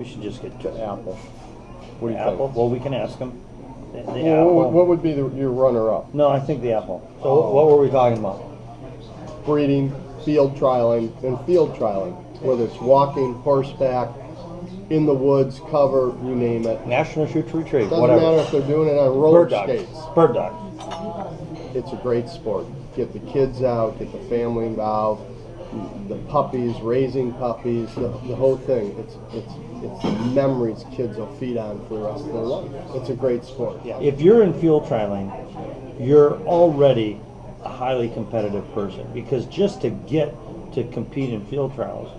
We should just get to Apple. What do you Apple. think? Well, we can ask them. The Well, apple. what would be your runner-up? No, I think the apple. So what were we talking about? Breeding, field trialing, and field trialing. Whether it's walking, horseback, in the woods, cover, you name it. National Shoot to Retrieve. Doesn't whatever. matter if they're doing it on roller Bird dog. skates. Bird dog. It's a great sport. Get the kids out, get the family involved, the puppies, raising puppies, the whole thing. It's memories kids will feed on for the rest of their life. It's a great sport. Yeah. If you're in field trialing, you're already a highly competitive person, because just to get to compete in field trials,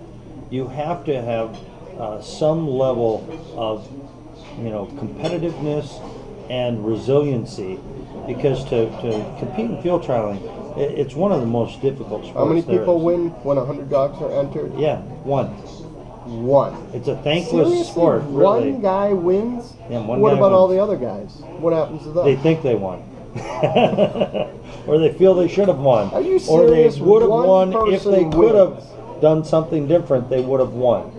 you have to have some level of, competitiveness and resiliency, because to compete in field trialing, it's one of the most difficult sports. How many people there is. win when 100 dogs are entered? Yeah, one. One. It's a thankless Seriously? sport, really. One guy wins? Yeah, one what guy about all wins. the other guys? What happens to them? They think they won. Or they feel they should have won. Are you or they serious? would have One won if they person could have wins. done something different. They would have won.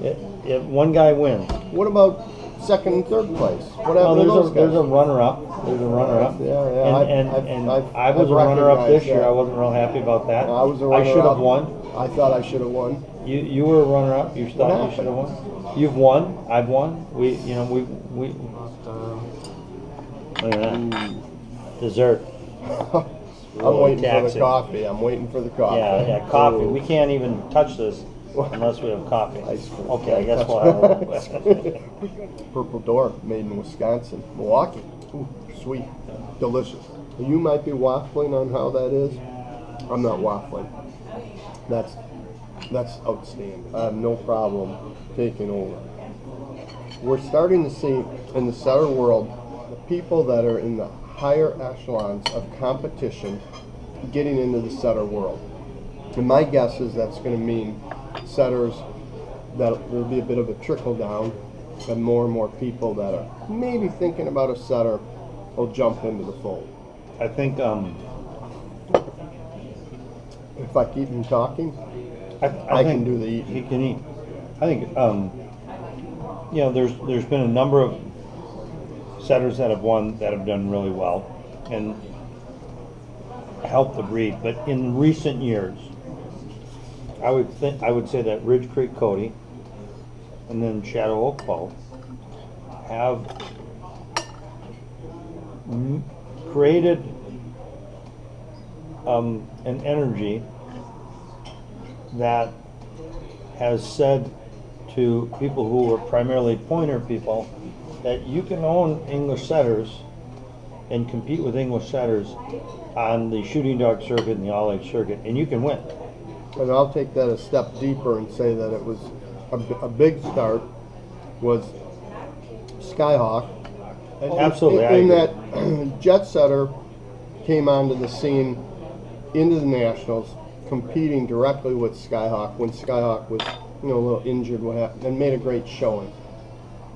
If one guy wins. What about second and third place? What Well, happened to those there's a guys? runner-up. There's a runner-up. Yeah. And I've I was a runner-up this recognized year. that. I wasn't real happy about that. I was a I runner-up. should have won. I thought I should have won. You were a runner-up. You thought you happened? should have won. You've won. I've won. We. Look at that. Dessert. I'm waiting for taxing. the coffee. I'm waiting for the coffee. Yeah, coffee. Ooh. We can't even touch this unless we have coffee. Ice cream. Okay, I guess we'll have a little bit. Purple Door, made in Wisconsin, Milwaukee. Ooh, sweet, delicious. You might be waffling on how that is. I'm not waffling. That's outstanding. I have no problem taking over. We're starting to see in the setter world the people that are in the higher echelons of competition getting into the setter world. And my guess is that's going to mean setters, that there'll be a bit of a trickle down, and more people that are maybe thinking about a setter will jump into the fold. I think If I keep him talking, I I think can do the eating. He can eat. I think there's been a number of setters that have won that have done really well and helped the breed. But in recent years, I would say that Ridge Creek Cody and then Shadow Oak Poe have created an energy that has said to people who were primarily pointer people that you can own English setters and compete with English setters on the shooting dog circuit and the all-age circuit, and you can win. And I'll take that a step deeper and say that it was a big start was Skyhawk. And Absolutely, I in agree. that jet setter came onto the scene into the Nationals, competing directly with Skyhawk when Skyhawk was a little injured, what happened, and made a great showing.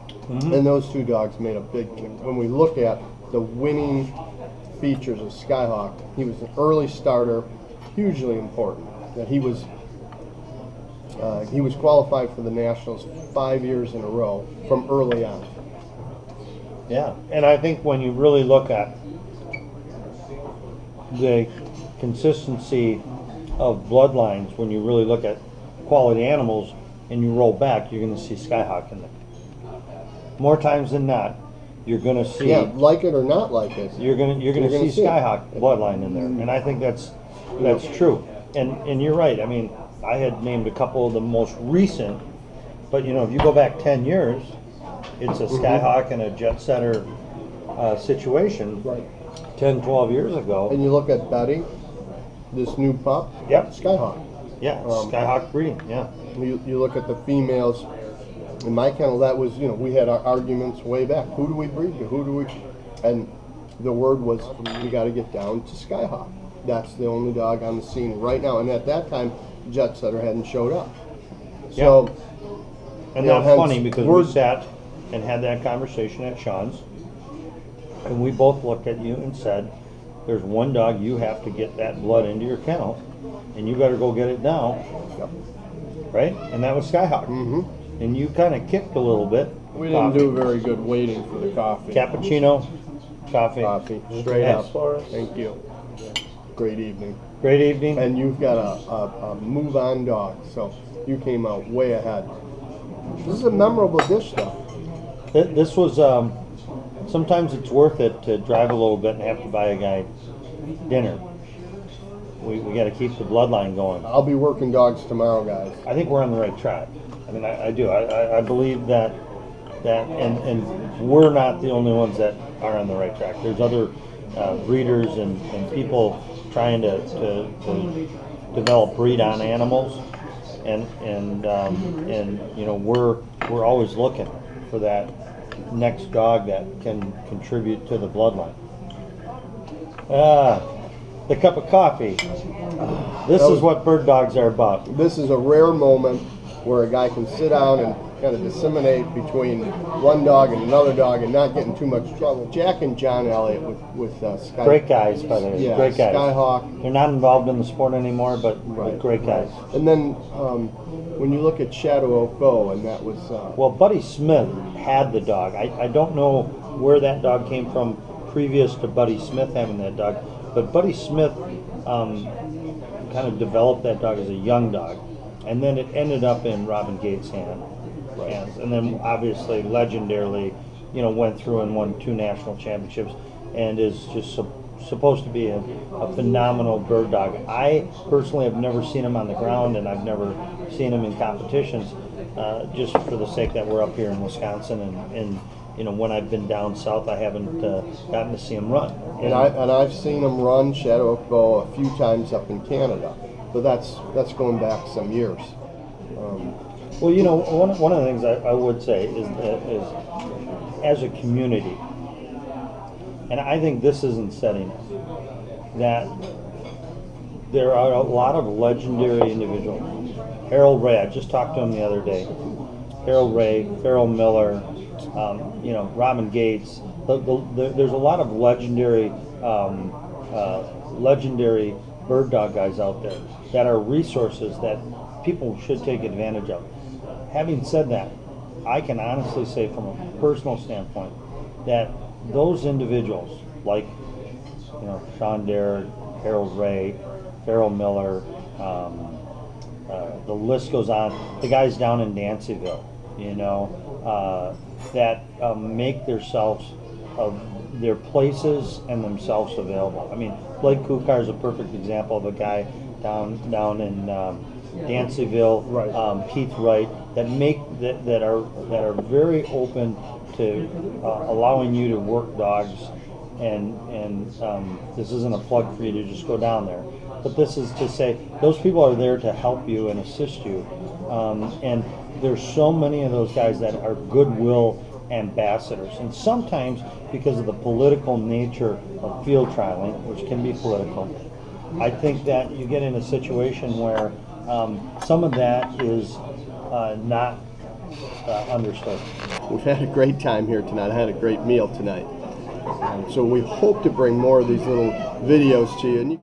Mm-hmm. And those two dogs made a big kick. When we look at the winning features of Skyhawk, he was an early starter, hugely important. That he was qualified for the Nationals 5 years in a row from early on. Yeah, and I think when you really look at the consistency of bloodlines, when you really look at quality animals and you roll back, you're going to see Skyhawk in there. More times than not, you're going to see. Yeah, like it or not like it. You're going to see see it. Skyhawk bloodline in there, and I think that's true. And you're right. I mean, I had named a couple of the most recent, but if you go back 10 years, it's a Skyhawk and a jet setter situation. Right. 10, 12 years ago. And you look at Betty, this new pup. Yep. Skyhawk. Yeah, Skyhawk breeding. Yeah. You look at the females. In my kennel, that was, we had our arguments way back. Who do we breed to? Who do we? And the word was, we got to get down to Skyhawk. That's the only dog on the scene right now. And at that time, Jet Setter hadn't showed up. So, and that's funny because we sat and had that conversation at Sean's, and we both looked at you and said, there's one dog you have to get that blood into your kennel, and you better go get it now. Yep. Right? And that was Skyhawk. Mm-hmm. and you kind of kicked a little bit. We didn't do very good waiting for the coffee. Cappuccino, coffee. Coffee, straight Yes. up. Thank you. Great evening. Great evening. And you've got a move-on dog, so you came out way ahead. This is a memorable dish, though. This was, sometimes it's worth it to drive a little bit and have to buy a guy dinner. We got to keep the bloodline going. I'll be working dogs tomorrow, guys. I think we're on the right track. I mean, I do. I believe that, and we're not the only ones that are on the right track. There's other breeders and people trying to develop breed on animals, and you know, we're always looking for that next dog that can contribute to the bloodline. The cup of coffee. This is what bird dogs are about. This is a rare moment where a guy can sit down and kind of disseminate between one dog and another dog and not get in too much trouble. Jack and John Elliott with Sky. Great guys, by the way. Yeah, Great guys. Skyhawk. They're not involved in the sport anymore, but great guys. And then when you look at Shadow O'Go, and that was Well, Buddy Smith had the dog. I don't know where that dog came from previous to Buddy Smith having that dog, but Buddy Smith kind of developed that dog as a young dog, and then it ended up in Robin Gates' hands, and then obviously legendarily, you know, went through and won 2 national championships, and is just supposed to be a phenomenal bird dog. I personally have never seen him on the ground, and I've never seen him in competitions, just for the sake that we're up here in Wisconsin, and you know, when I've been down south, I haven't gotten to see him run. and I've seen him run Shadow O'Go a few times up in Canada, but that's going back some years. Well, you know, one of the things I would say is as a community, and I think this isn't setting it, that there are a lot of legendary individuals. Harold Ray, I just talked to him the other day. Harold Ray, Farrell Miller, you know, Robin Gates. There's a lot of legendary bird dog guys out there that are resources that people should take advantage of. Having said that, I can honestly say from a personal standpoint that those individuals, like, you know, Sean Derrick, Harold Ray, Farrell Miller, the list goes on. The guys down in Dancyville, you know, that make their places and themselves available. I mean, Blake Kukar is a perfect example of a guy down in Dancyville, Keith Wright, that are very open to allowing you to work dogs, and this isn't a plug for you to just go down there, but this is to say those people are there to help you and assist you, and there's so many of those guys that are goodwill ambassadors, and sometimes because of the political nature of field trialing, which can be political, I think that you get in a situation where some of that is not understood. We've had a great time here tonight. I had a great meal tonight. So we hope to bring more of these little videos to you.